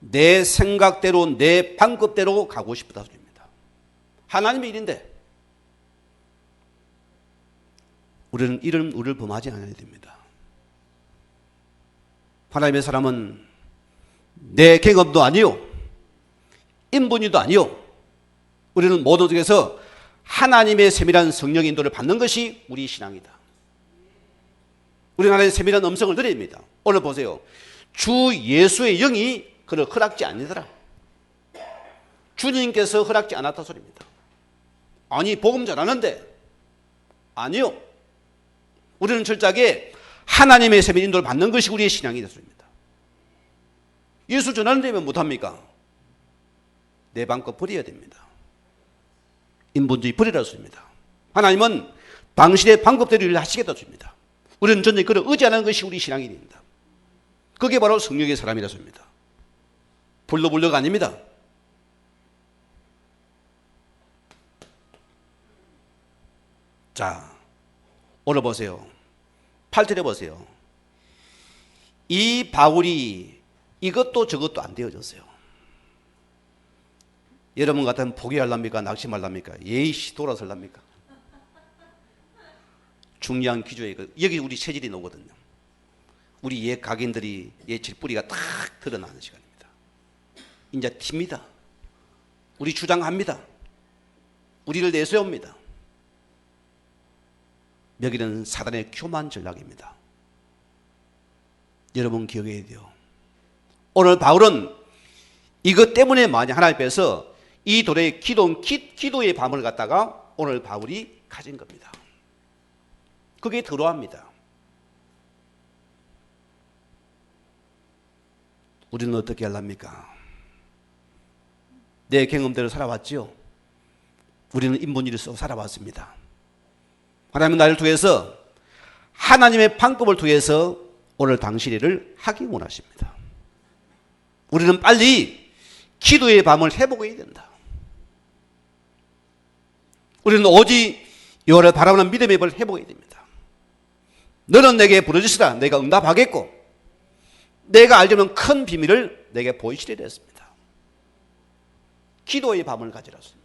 내 생각대로 내 방법대로 가고 싶다 소리입니다. 하나님의 일인데 우리는 이런 우를 범하지 않아야 됩니다. 하나님의 사람은 내 경험도 아니요, 인본주의도 아니요, 우리는 모든 쪽에서 하나님의 세밀한 성령 인도를 받는 것이 우리 신앙이다. 우리는 하나님의 세밀한 음성을 들어야 됩니다. 오늘 보세요. 주 예수의 영이 그를 허락지 아니더라. 주님께서 허락지 않았다 소리입니다. 아니, 복음 전하는데 아니요. 우리는 철저하게 하나님의 세밀 인도를 받는 것이 우리의 신앙이 됐습니다. 예수 전하는데 왜 못합니까? 내 방법 버려야 됩니다. 인본주의 버리라 소리입니다. 하나님은 당신의 방법대로 일을 하시겠다 소리입니다. 우리는 전혀 그를 의지하는 것이 우리 신앙이 됩니다. 그게 바로 성령의 사람이라 소리입니다. 불러불러가 아닙니다. 자, 오늘 보세요. 8절에 보세요. 이 바울이 이것도 저것도 안 되어졌어요. 여러분 같으면 포기하랍니까? 낙심하랍니까? 예이씨 돌아설랍니까? 중요한 기조에 여기 우리 체질이 나오거든요. 우리 옛 각인들이 옛 질뿌리가 딱 드러나는 시간입니다. 이제 튑니다. 우리 주장합니다. 우리를 내세웁니다. 여기는 사단의 교만 전략입니다. 여러분 기억해야 돼요. 오늘 바울은 이것 때문에 만약 하나님 앞에서 이 돌의 기도의 밤을 갖다가 오늘 바울이 가진 겁니다. 그게 들어합니다. 우리는 어떻게 하랍니까? 내 경험대로 살아왔지요. 우리는 인본주의를 쓰고 살아왔습니다. 하나님은 나를 통해서 하나님의 방법을 통해서 오늘 당신의 일을 하기 원하십니다. 우리는 빨리 기도의 밤을 회복해야 된다. 우리는 오직 여호와를 바라보는 믿음의 밤을 회복해야 됩니다. 너는 내게 부르짖으라 내가 응답하겠고 내가 알지 못한 큰 비밀을 내게 보이시리라 했습니다. 기도의 밤을 가지라 했습니다.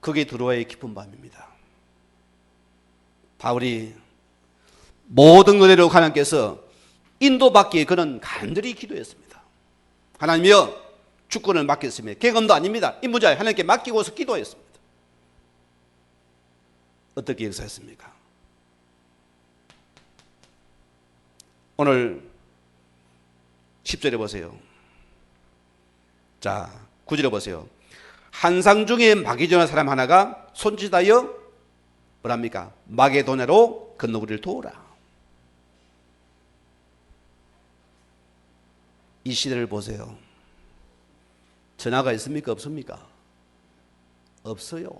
그게 들어와야 깊은 밤입니다. 바울이 모든 은혜로 하나님께서 인도받기에 그는 간절히 기도했습니다. 하나님이여 주권을 맡겼으며 경험도 아닙니다. 인문자에 하나님께 맡기고서 기도했습니다. 어떻게 역사했습니까? 오늘 10절에 보세요. 자, 9절에 보세요. 한상 중에 마게도냐 사람 하나가 손짓하여 뭐랍니까? 마게도냐로 건너기를 도우라. 이 시대를 보세요. 전화가 있습니까? 없습니까? 없어요.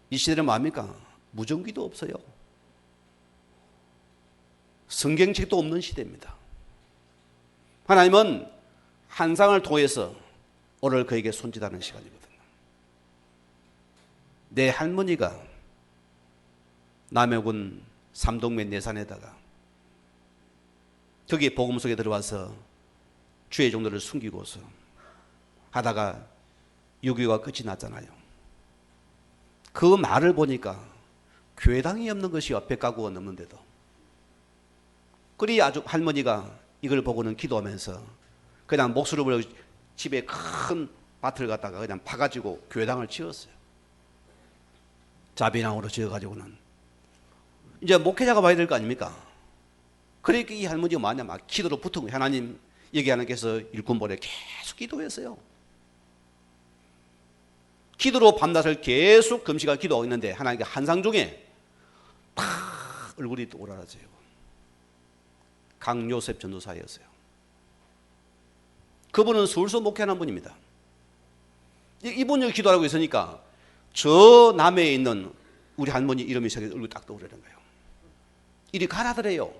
이 시대는 뭡니까? 무전기도 없어요. 성경책도 없는 시대입니다. 하나님은 환상을 통해서 오늘 그에게 손짓하는 시간이거든요. 내 할머니가 남해군 삼동면 내산에다가 거기에 복음 속에 들어와서 주의 종들을 숨기고서 하다가 6.25가 끝이 났잖아요. 그 말을 보니까 교회당이 없는 것이 옆에 가구가 넘는데도 그리 아주 할머니가 이걸 보고는 기도하면서 그냥 목수를 부려 집에 큰 밭을 갖다가 그냥 파가지고 교회당을 지었어요. 자비낭으로 지어가지고는 이제 목회자가 봐야 될 거 아닙니까? 그러니까 이 할머니가 뭐냐 막 기도로 붙은 거예요. 하나님, 여기 하나님께서 일꾼 보내 계속 기도했어요. 기도로 밤낮을 계속 금식하고 기도하고 있는데 하나님께 한상 중에 탁 얼굴이 오라라져요. 강요셉 전도사였어요. 그분은 서울서 목회하는 분입니다. 이분이 기도하고 있으니까 저 남해에 있는 우리 할머니 이름이 생겨서 얼굴이 딱 떠오르는 거예요. 이리 가라더래요.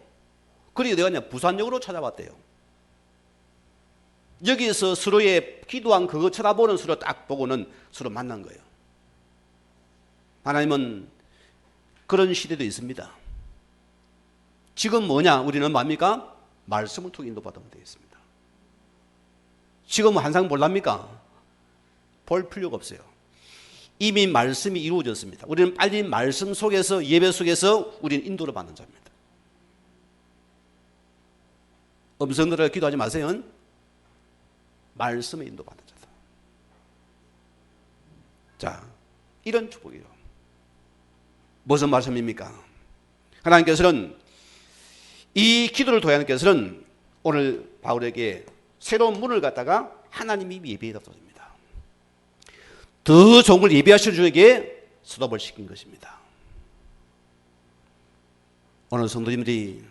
그리고 내가 그냥 부산역으로 찾아봤대요. 여기서 서로의 기도한 그거 쳐다보는 서로 딱 보고는 서로 만난 거예요. 하나님은 그런 시대도 있습니다. 지금 뭐냐? 우리는 뭡니까? 말씀을 통해 인도받으면 되겠습니다. 지금 환상 볼랍니까? 볼 필요가 없어요. 이미 말씀이 이루어졌습니다. 우리는 빨리 말씀 속에서, 예배 속에서 우리는 인도를 받는 자입니다. 음성 들어 기도하지 마세요. 말씀에 인도받는 자다. 자, 이런 축복이요. 무슨 말씀입니까? 하나님께서는 이 기도를 통해 하나님께서는 오늘 바울에게 새로운 문을 갖다가 하나님이 예비해 뒀습니다. 더 좋은 걸 예비하실 주에게 수답을 시킨 것입니다. 오늘 성도님들이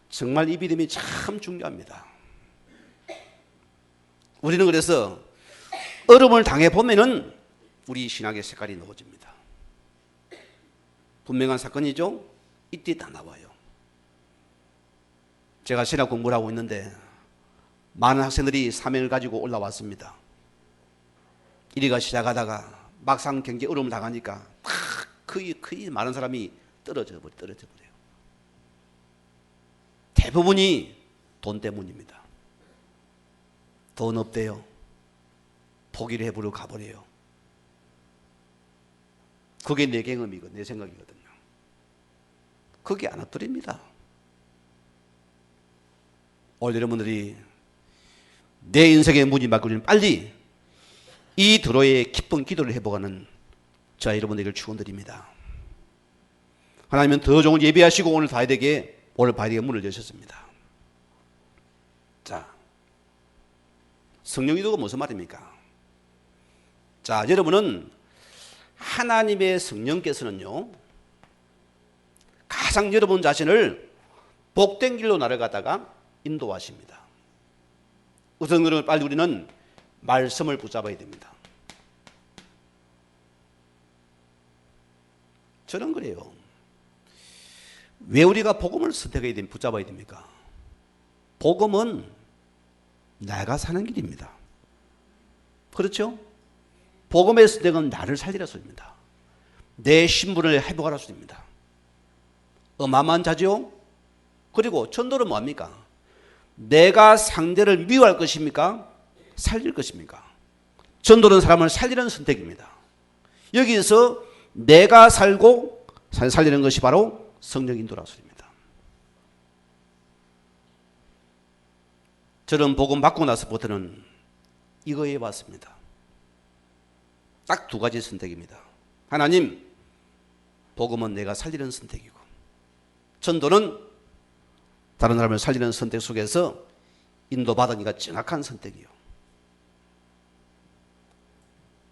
정말 이 믿음이 참 중요합니다. 우리는 그래서 어려움을 당해보면은 우리 신학의 색깔이 넣어집니다. 분명한 사건이죠? 이때 다 나와요. 제가 신학 공부를 하고 있는데 많은 학생들이 사명을 가지고 올라왔습니다. 이리가 시작하다가 막상 경제 어려움을 당하니까 거의 많은 사람이 떨어져 버려요. 대부분이 돈 때문입니다. 돈 없대요. 포기를 해버리고 가버려요. 그게 내 경험이고 내 생각이거든요. 그게 안 엎드립니다. 오늘 여러분들이 내 인생의 문이 막히면 빨리 이 드로의 기쁜 기도를 해보가는 자 여러분에게 축원드립니다. 하나님은 더 좋은 예배하시고 오늘 봐야 되게 문을 여셨습니다. 자, 성령기도가 무슨 말입니까? 자, 여러분은 하나님의 성령께서는요 가장 여러분 자신을 복된 길로 나아가다가 인도하십니다. 우선 그러면 빨리 우리는 말씀을 붙잡아야 됩니다. 저는 그래요. 왜 우리가 복음을 선택해야 됩니까? 붙잡아야 됩니까? 복음은 내가 사는 길입니다. 그렇죠? 복음의 선택은 나를 살리라 소리입니다. 내 신분을 회복하라 소리입니다. 어마어마한 자죠? 그리고 전도는 뭐합니까? 내가 상대를 미워할 것입니까? 살릴 것입니까? 전도는 사람을 살리는 선택입니다. 여기서 내가 살고 살리는 것이 바로 성령 인도라 소리입니다. 저는 복음 받고 나서부터는 이거 해봤습니다. 딱 두 가지 선택입니다. 하나님, 복음은 내가 살리는 선택이고 전도는 다른 사람을 살리는 선택 속에서 인도받으니까 정확한 선택이요.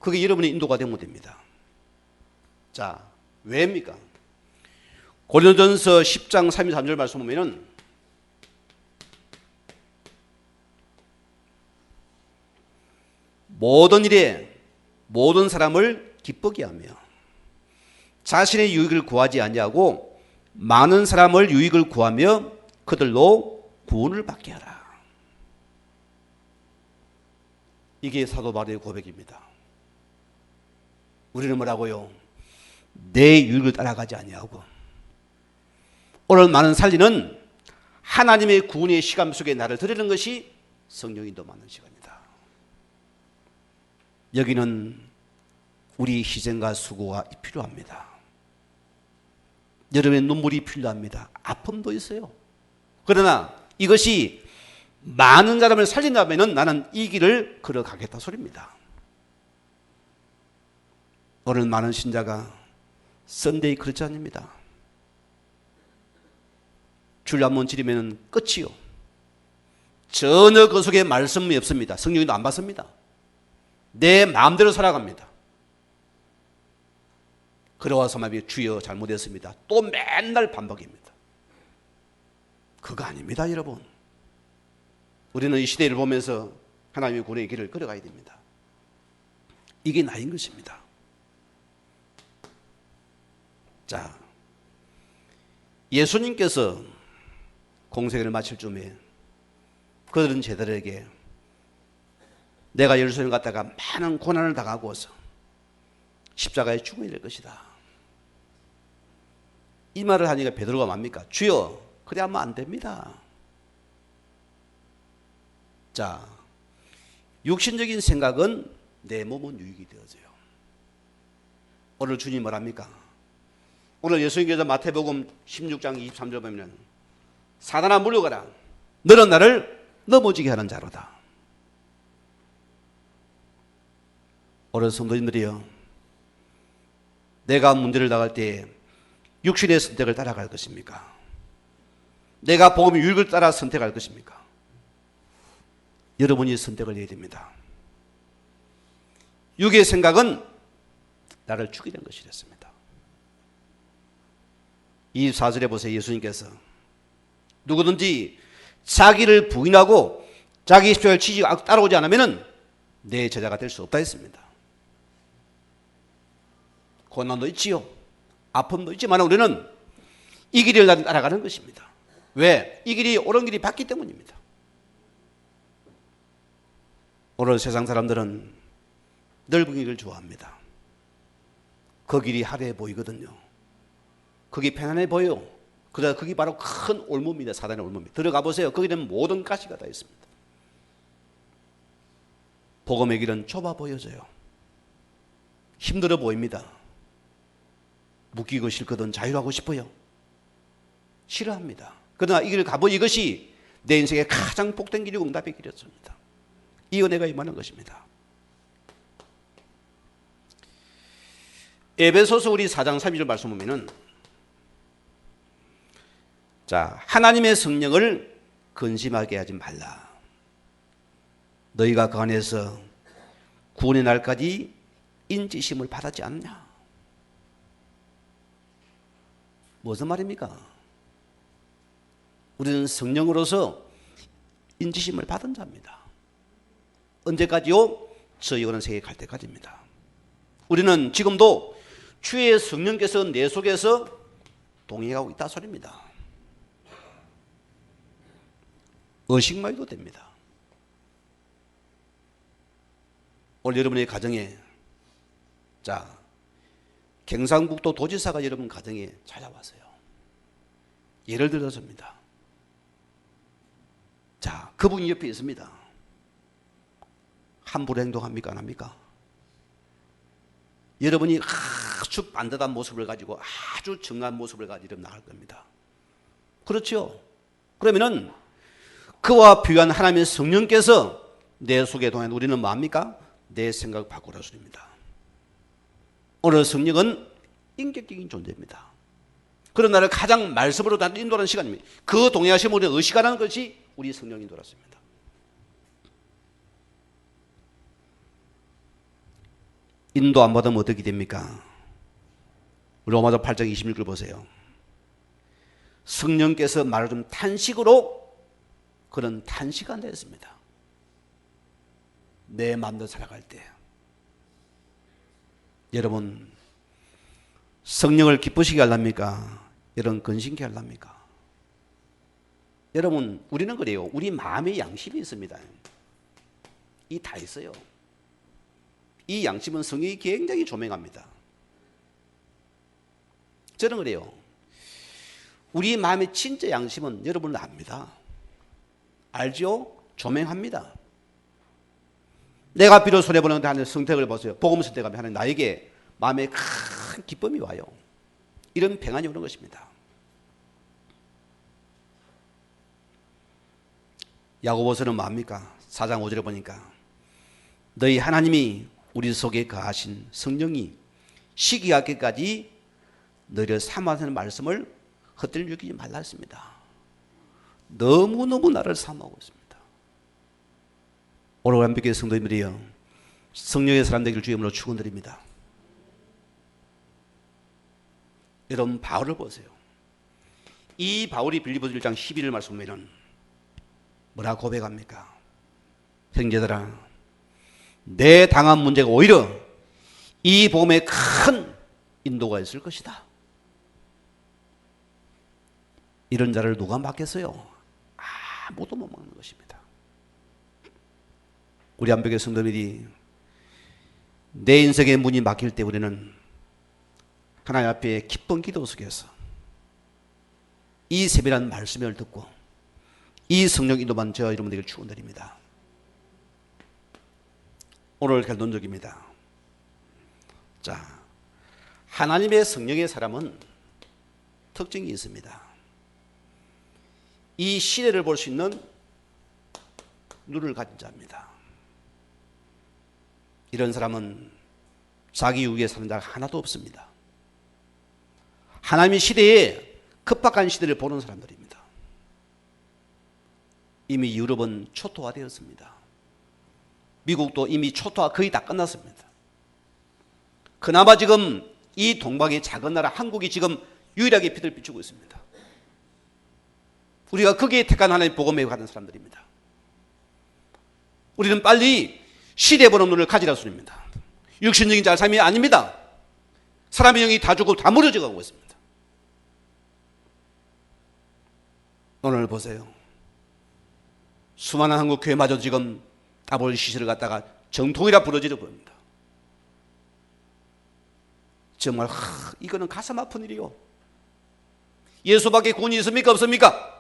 그게 여러분의 인도가 되면 됩니다. 자, 왜입니까? 고린도전서 10장 33절 말씀 보면은 모든 일에 모든 사람을 기쁘게 하며 자신의 유익을 구하지 아니하고 많은 사람을 유익을 구하며 그들로 구원을 받게 하라. 이게 사도 바울의 고백입니다. 우리는 뭐라고요? 내 유익을 따라가지 아니하고 오늘 많은 살리는 하나님의 구원의 시간 속에 나를 드리는 것이 성령 인도받는 시간이다. 여기는 우리 희생과 수고가 필요합니다. 여러분의 눈물이 필요합니다. 아픔도 있어요. 그러나 이것이 많은 사람을 살린다면 나는 이 길을 걸어가겠다 소리입니다. 오늘 많은 신자가 썬데이 크리스찬입니다. 주일 한번 지르면 끝이요. 전혀 그 속에 말씀이 없습니다. 성령님도 안 받습니다. 내 마음대로 살아갑니다. 그러와서 말이 주여 잘못했습니다. 또 맨날 반복입니다. 그거 아닙니다, 여러분. 우리는 이 시대를 보면서 하나님의 구원의 길을 걸어가야 됩니다. 이게 나인 것입니다. 자, 예수님께서 공생애를 마칠 쯤에 그들은 제자들에게 내가 예루살렘 갔다가 많은 고난을 당하고서 십자가에 죽어야 될 것이다. 이 말을 하니까 베드로가 뭡니까? 주여, 그래 하면 안 됩니다. 자, 육신적인 생각은 내 몸은 유익이 되어져요. 오늘 주님 뭐랍니까? 오늘 예수님께서 마태복음 16장 23절 보면 사단아 물러가라. 너는 나를 넘어지게 하는 자로다. 오늘 성도님들이요, 내가 문제를 나갈 때 육신의 선택을 따라갈 것입니까? 내가 복음의 유익을 따라 선택할 것입니까? 여러분이 선택을 해야 됩니다. 육의 생각은 나를 죽이는 것이랬습니다. 24절에 보세요. 예수님께서 누구든지 자기를 부인하고 자기 십자가를 지지 따라오지 않으면 내 제자가 될 수 없다 했습니다. 고난도 있지요. 아픔도 있지만 우리는 이 길을 따라가는 것입니다. 왜? 이 길이 옳은 길이 맞기 때문입니다. 오늘 세상 사람들은 넓은 길을 좋아합니다. 그 길이 화려해 보이거든요. 그게 편안해 보여. 그러나 그게 바로 큰 올무입니다. 사단의 올무입니다. 들어가 보세요. 거기는 모든 가시가 다 있습니다. 복음의 길은 좁아 보여져요. 힘들어 보입니다. 묶이고 싫거든 자유하고 싶어요. 싫어합니다. 그러나 이 길을 가보 이것이 내 인생의 가장 복된 길이고 응답의 길이었습니다. 이 은혜가 임하는 것입니다. 에베소서 우리 4장 32절 말씀 보면은 자, 하나님의 성령을 근심하게 하지 말라. 너희가 그 안에서 구원의 날까지 인지심을 받았지 않느냐. 무슨 말입니까? 우리는 성령으로서 인지심을 받은 자입니다. 언제까지요? 저 영원한 세계에 갈 때까지입니다. 우리는 지금도 주의 성령께서 내 속에서 동행하고 있다 소리입니다. 의식만해도 됩니다. 오늘 여러분의 가정에 자, 경상북도 도지사가 여러분 가정에 찾아왔어요. 예를 들어서입니다. 자, 그분이 옆에 있습니다. 함부로 행동합니까? 안 합니까? 여러분이 아주 반듯한 모습을 가지고 아주 정한 모습을 가지고 나갈 겁니다. 그렇죠? 그러면은 그와 비교한 하나님의 성령께서 내 속에 동한 우리는 뭐합니까? 내 생각을 바꾸라 소리입니다. 오늘 성령은 인격적인 존재입니다. 그런 나를 가장 말씀으로 인도하는 시간입니다. 그 동행하심을 우리가 의식하는 것이 우리 성령 인도였습니다. 인도 안 받으면 어떻게 됩니까? 로마서 8장 26절 보세요. 성령께서 말을 좀 탄식으로 그런 탄식한 데였습니다. 내 마음대로 살아갈 때 여러분 성령을 기쁘시게 하렵니까? 여러분 근심케 하렵니까? 여러분 우리는 그래요. 우리 마음에 양심이 있습니다. 이 다 있어요. 이 양심은 성경이 굉장히 조명합니다. 저는 그래요. 우리 마음의 진짜 양심은 여러분은 압니다. 알죠? 조명합니다. 내가 비록 손해보는데 하는 선택을 보세요. 복음 선택하면 하는 나에게 마음에 큰 기쁨이 와요. 이런 평안이 오는 것입니다. 야고보서는 뭐합니까? 4장 5절에 보니까 너희 하나님이 우리 속에 거하신 성령이 시기하기까지 너희를 사모하는 말씀을 헛되이 여기지 말라 했습니다. 너무너무 나를 사모하고 있습니다. 오늘 완벽의 성도님들이여 성령의 사람 되기를 주의 이름으로 축원드립니다. 여러분 바울을 보세요. 이 바울이 빌립보서 1장 11절 말씀 보면 뭐라 고백합니까? 형제들아 내 당한 문제가 오히려 이 복음에 큰 인도가 있을 것이다. 이런 자를 누가 막겠어요? 아무도 못 막는 것입니다. 우리 안벽의 성도들이 내 인생의 문이 막힐 때 우리는 하나님 앞에 기쁜 기도 속에서 이 세밀한 말씀을 듣고 이 성령 인도만 저와 여러분들에게 축원드립니다. 오늘 결론적입니다. 자, 하나님의 성령의 사람은 특징이 있습니다. 이 시대를 볼 수 있는 눈을 가진 자입니다. 이런 사람은 자기 이익에 사는 자가 하나도 없습니다. 하나님의 시대에 급박한 시대를 보는 사람들입니다. 이미 유럽은 초토화되었습니다. 미국도 이미 초토화 거의 다 끝났습니다. 그나마 지금 이 동방의 작은 나라 한국이 지금 유일하게 빛을 비추고 있습니다. 우리가 거기에 택한 하나님의 복음에 가는 사람들입니다. 우리는 빨리 시대 보는 눈을 가지라 소리입니다. 육신적인 자 삶이 아닙니다. 사람의 영이 다 죽고 다 무너져 가고 있습니다. 오늘 보세요. 수많은 한국 교회마저 지금 아버지 시설을 갖다가 정통이라 부러지려 보입니다. 정말 이거는 가슴 아픈 일이요. 예수밖에 구원이 있습니까? 없습니까?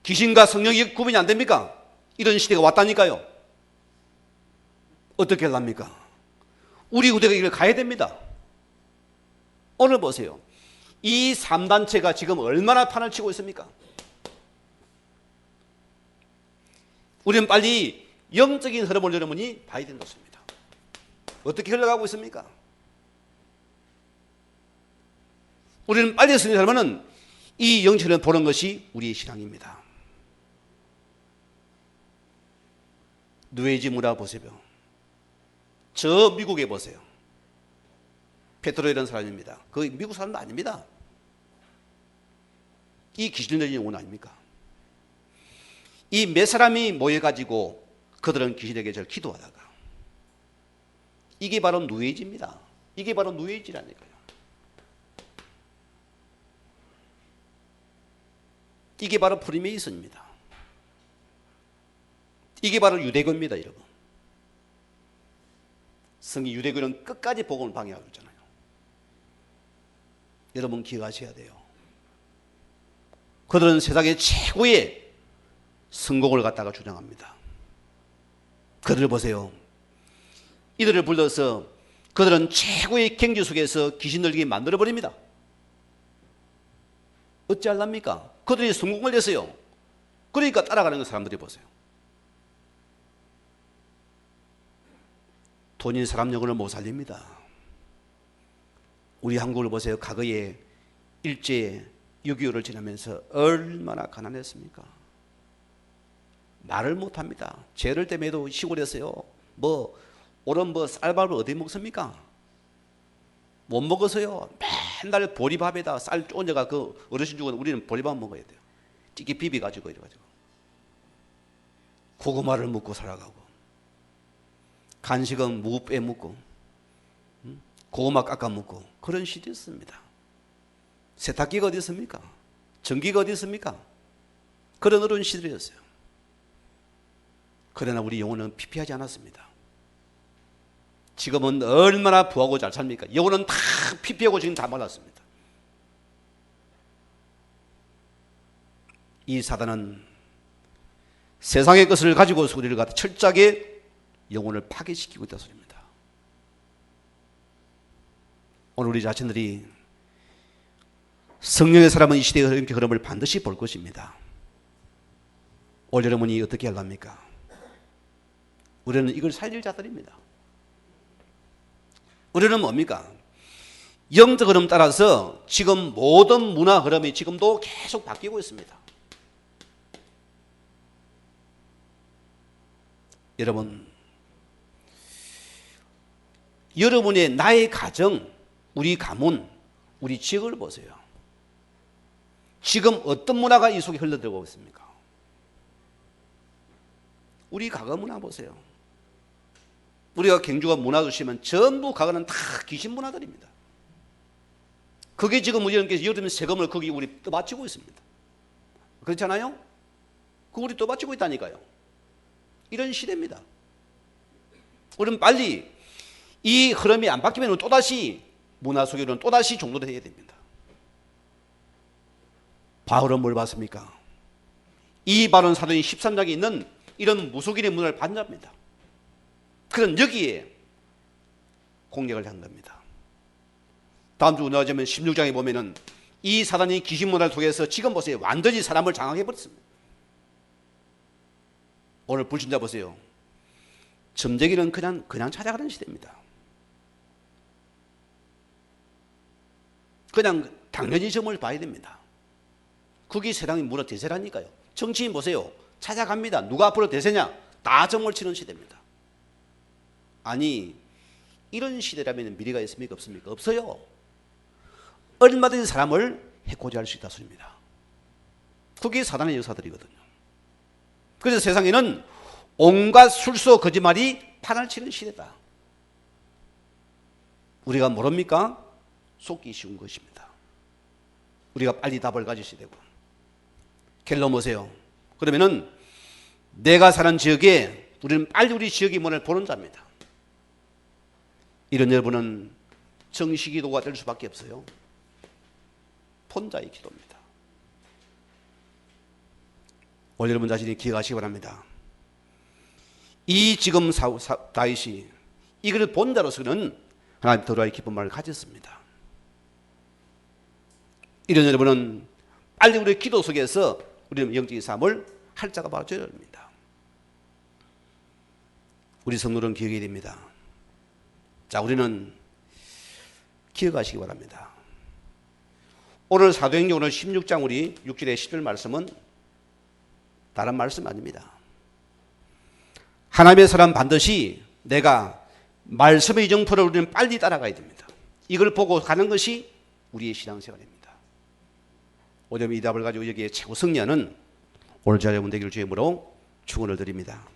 귀신과 성령이 구분이 안 됩니까? 이런 시대가 왔다니까요. 어떻게 하랍니까? 우리 우리가 이걸 가야 됩니다. 오늘 보세요. 이 3단체가 지금 얼마나 판을 치고 있습니까? 우리는 빨리 영적인 흐름을 여러분이 봐야 되는 것입니다. 어떻게 흘러가고 있습니까? 우리는 빨리 승리하려면 이 영적을 보는 것이 우리의 신앙입니다. 누에지 문화 보세요. 저 미국에 보세요. 페트로 이런 사람입니다. 그 미국 사람도 아닙니다. 이 귀신들이 온 아닙니까? 이 몇 사람이 모여가지고 그들은 귀신에게 절 기도하다가 이게 바로 누에지입니다. 이게 바로 누에지라니까요. 이게 바로 프리메이슨입니다. 이게 바로 유대교입니다, 여러분. 성경 유대교는 끝까지 복음을 방해하고 있잖아요. 여러분 기억하셔야 돼요. 그들은 세상의 최고의 성공을 갖다가 주장합니다. 그들을 보세요. 이들을 불러서 그들은 최고의 경지 속에서 귀신 들리게 만들어버립니다. 어찌할랍니까? 그들이 성공을 했어요. 그러니까 따라가는 거 사람들이 보세요. 돈이 사람 영혼을 못 살립니다. 우리 한국을 보세요. 과거에 일제 6.25를 지나면서 얼마나 가난했습니까? 말을 못합니다. 죄를 때문에도 시골에서요. 오른 쌀밥을 어디 먹습니까? 못 먹어서요. 맨날 보리밥에다 쌀 쫀여가 그 어르신 죽은 우리는 보리밥 먹어야 돼요. 찌개 비벼가지고 이래가지고. 고구마를 먹고 살아가고, 간식은 무 빼먹고, 고구마 깎아 먹고, 그런 시대였습니다. 세탁기가 어디 있습니까? 전기가 어디 있습니까? 그런 어려운 시대였어요. 그러나 우리 영혼은 피폐하지 않았습니다. 지금은 얼마나 부하고 잘 삽니까? 영혼은 다 피폐하고 지금 다 말랐습니다. 이 사단은 세상의 것을 가지고서 우리를 갖다 철저하게 영혼을 파괴시키고 있다 소리입니다. 오늘 우리 자신들이 성령의 사람은 이 시대의 흐름을 반드시 볼 것입니다. 올 여러분이 어떻게 할랍니까? 우리는 이걸 살릴 자들입니다. 우리는 뭡니까? 영적 흐름 따라서 지금 모든 문화 흐름이 지금도 계속 바뀌고 있습니다. 여러분, 여러분의 나의 가정, 우리 가문, 우리 지역을 보세요. 지금 어떤 문화가 이 속에 흘러들어오고 있습니까? 우리 가거 문화 보세요. 우리가 경주가 문화 주시면 전부 가거는 다 귀신 문화들입니다. 그게 지금 우리는 여름 세금을 거기 우리 떠받치고 있습니다. 그렇잖아요? 그 우리 떠받치고 있다니까요. 이런 시대입니다. 우리는 빨리 이 흐름이 안 바뀌면 또다시 문화 속에는 또다시 종로를 해야 됩니다. 바울은 뭘 봤습니까? 이 바울은 사도행 13장에 있는 이런 무속인의 문화를 반대합니다. 그런 여기에 공략을 한 겁니다. 다음 주 나아지면 16장에 보면은 이 사단이 귀신 문화를 통해서 지금 보세요. 완전히 사람을 장악해 버렸습니다. 오늘 불신자 보세요. 점쟁이는 그냥 찾아가는 시대입니다. 그냥 당연히 점을 봐야 됩니다. 그게 세상의 문화 대세라니까요. 정치인 보세요. 찾아갑니다. 누가 앞으로 대세냐? 다 점을 치는 시대입니다. 아니, 이런 시대라면 미래가 있습니까? 없습니까? 없어요. 얼마든지 사람을 해코지할 수 있다 소리입니다. 그게 사단의 역사들이거든요. 그래서 세상에는 온갖 술수 거짓말이 판을 치는 시대다. 우리가 모릅니까? 속기 쉬운 것입니다. 우리가 빨리 답을 가지셔야 되고. 갤러 보세요. 그러면은 내가 사는 지역에 우리는 빨리 우리 지역의 문을 보는 자입니다. 이런 여러분은 정시기도가 될 수밖에 없어요. 본자의 기도입니다. 오늘 여러분 자신이 기억하시기 바랍니다. 이 지금 다윗이 이걸 본자로서는 하나님 도라의 기쁨을 가졌습니다. 이런 여러분은 빨리 우리 기도 속에서 우리는 영적인 삶을 할 자가 바로 저야 됩니다. 우리 성도는 기억해야 됩니다. 자, 우리는 기억하시기 바랍니다. 오늘 사도행전 오늘 16장 우리 6절에 10절 말씀은 다른 말씀 아닙니다. 하나님의 사람 반드시 내가 말씀의 정포를 우리는 빨리 따라가야 됩니다. 이걸 보고 가는 것이 우리의 신앙생활입니다. 오늘 이 답을 가지고 여기에 최고 승리하는 오늘 자리에 여러분 되기를 주의 이름으로 축원을 드립니다.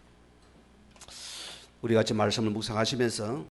우리 같이 말씀을 묵상하시면서